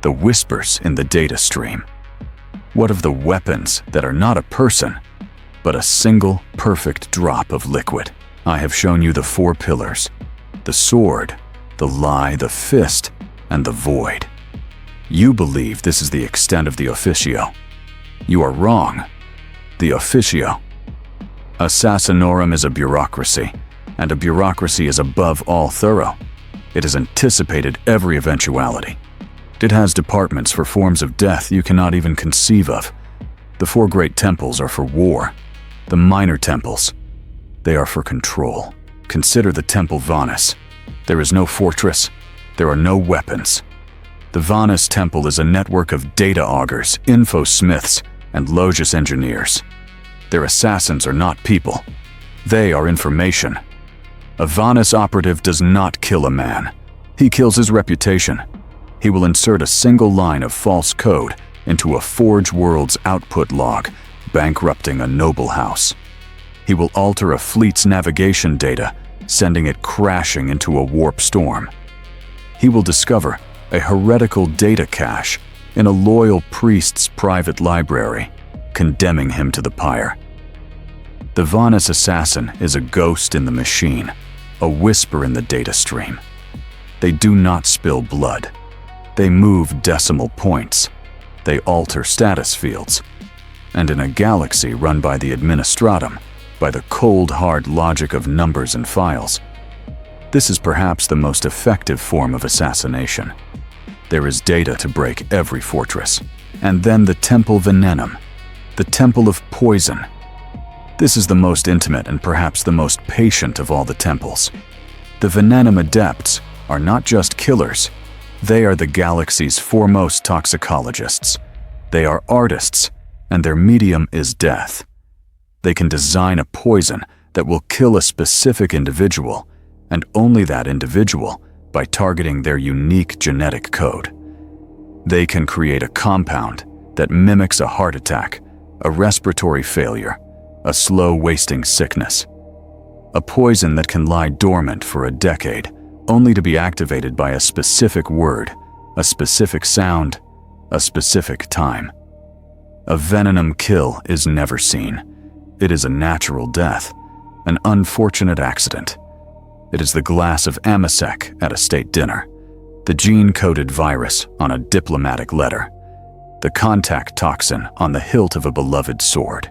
the whispers in the data stream? What of the weapons that are not a person, but a single perfect drop of liquid? I have shown you the four pillars, the sword, the lie, the fist, and the void. You believe this is the extent of the Officio. You are wrong. The Officio. Assassinorum is a bureaucracy, and a bureaucracy is above all thorough. It has anticipated every eventuality. It has departments for forms of death you cannot even conceive of. The four great temples are for war. The minor temples, they are for control. Consider the Temple Vanus. There is no fortress. There are no weapons. The Vanus Temple is a network of data augurs, infosmiths, and Logius engineers. Their assassins are not people. They are information. A Vanus operative does not kill a man. He kills his reputation. He will insert a single line of false code into a Forge World's output log, bankrupting a noble house. He will alter a fleet's navigation data, sending it crashing into a warp storm. He will discover a heretical data cache in a loyal priest's private library, condemning him to the pyre. The Vanus assassin is a ghost in the machine, a whisper in the data stream. They do not spill blood. They move decimal points. They alter status fields. And in a galaxy run by the Administratum, by the cold, hard logic of numbers and files, this is perhaps the most effective form of assassination. There is data to break every fortress. And then the Temple Venenum, the Temple of Poison. This is the most intimate and perhaps the most patient of all the temples. The Venenum Adepts are not just killers. They are the galaxy's foremost toxicologists. They are artists, and their medium is death. They can design a poison that will kill a specific individual, and only that individual, by targeting their unique genetic code. They can create a compound that mimics a heart attack, a respiratory failure, a slow wasting sickness. A poison that can lie dormant for a decade, only to be activated by a specific word, a specific sound, a specific time. A Venenum kill is never seen. It is a natural death, an unfortunate accident. It is the glass of Amasek at a state dinner, the gene-coded virus on a diplomatic letter, the contact toxin on the hilt of a beloved sword.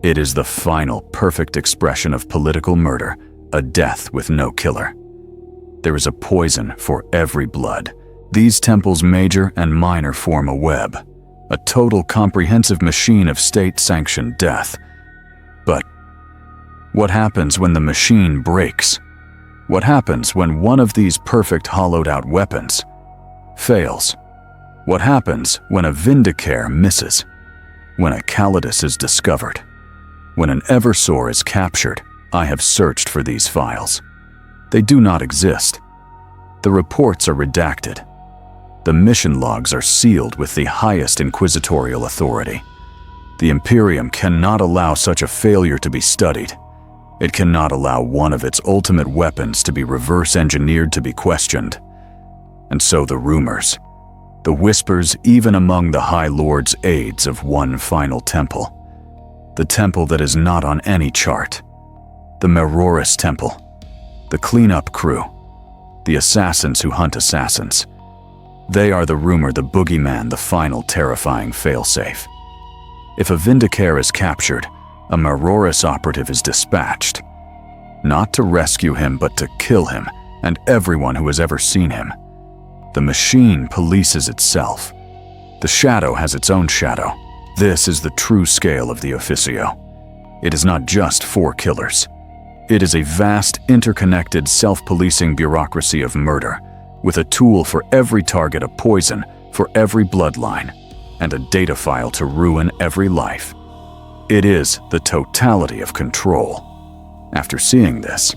It is the final perfect expression of political murder, a death with no killer. There is a poison for every blood. These temples major and minor form a web, a total comprehensive machine of state-sanctioned death. But what happens when the machine breaks? What happens when one of these perfect hollowed-out weapons fails? What happens when a Vindicare misses? When a Calidus is discovered? When an Eversor is captured? I have searched for these files. They do not exist. The reports are redacted. The mission logs are sealed with the highest inquisitorial authority. The Imperium cannot allow such a failure to be studied. It cannot allow one of its ultimate weapons to be reverse-engineered to be questioned. And so the rumors, the whispers even among the High Lord's aides of one final temple. The temple that is not on any chart. The Meroris Temple. The cleanup crew. The assassins who hunt assassins. They are the rumor, the boogeyman, the final terrifying failsafe. If a Vindicare is captured, a Meroris operative is dispatched. Not to rescue him, but to kill him and everyone who has ever seen him. The machine polices itself. The shadow has its own shadow. This is the true scale of the Officio. It is not just 4 killers. It is a vast, interconnected, self-policing bureaucracy of murder, with a tool for every target, a poison for every bloodline, and a data file to ruin every life. It is the totality of control. After seeing this,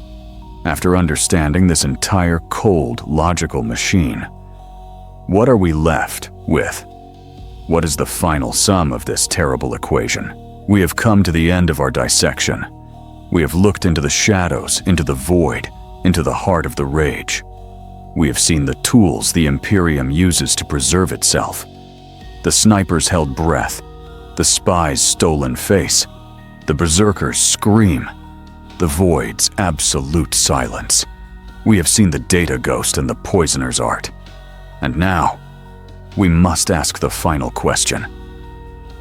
after understanding this entire cold, logical machine, what are we left with? What is the final sum of this terrible equation? We have come to the end of our dissection. We have looked into the shadows, into the void, into the heart of the rage. We have seen the tools the Imperium uses to preserve itself. The sniper's held breath, the spy's stolen face, the berserker's scream, the void's absolute silence. We have seen the data ghost and the poisoner's art. And now, we must ask the final question.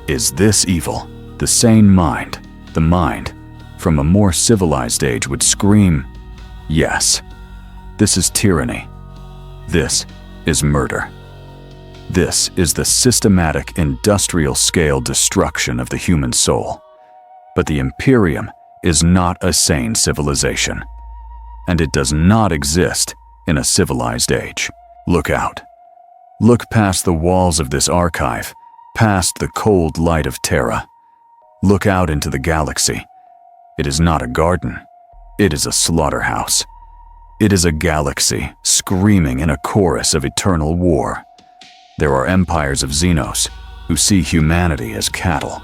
Is this evil? The sane mind, the mind from a more civilized age would scream, yes. This is tyranny. This is murder. This is the systematic industrial-scale destruction of the human soul. But the Imperium is not a sane civilization, and it does not exist in a civilized age. Look out. Look past the walls of this archive, past the cold light of Terra. Look out into the galaxy. It is not a garden. It is a slaughterhouse. It is a galaxy screaming in a chorus of eternal war. There are empires of Xenos who see humanity as cattle.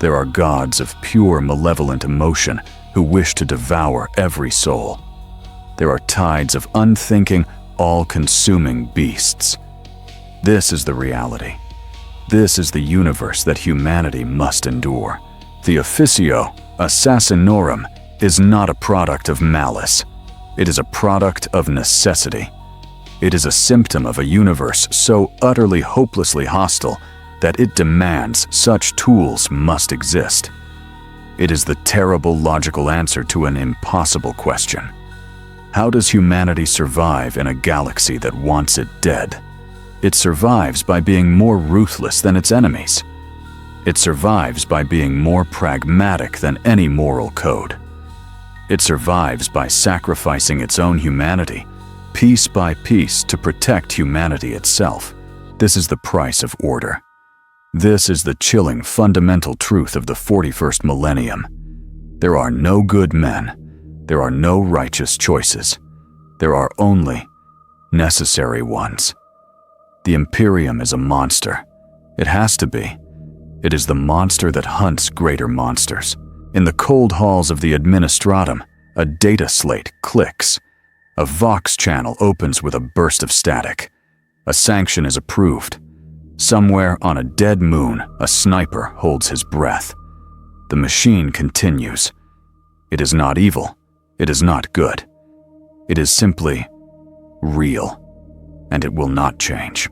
There are gods of pure malevolent emotion who wish to devour every soul. There are tides of unthinking, all-consuming beasts. This is the reality. This is the universe that humanity must endure. The Officio, Assassinorum, is not a product of malice. It is a product of necessity. It is a symptom of a universe so utterly hopelessly hostile that it demands such tools must exist. It is the terrible logical answer to an impossible question. How does humanity survive in a galaxy that wants it dead? It survives by being more ruthless than its enemies. It survives by being more pragmatic than any moral code. It survives by sacrificing its own humanity, piece by piece, to protect humanity itself. This is the price of order. This is the chilling fundamental truth of the 41st millennium. There are no good men. There are no righteous choices. There are only necessary ones. The Imperium is a monster. It has to be. It is the monster that hunts greater monsters. In the cold halls of the Administratum, a data slate clicks. A Vox channel opens with a burst of static. A sanction is approved. Somewhere on a dead moon, a sniper holds his breath. The machine continues. It is not evil. It is not good. It is simply real, and it will not change.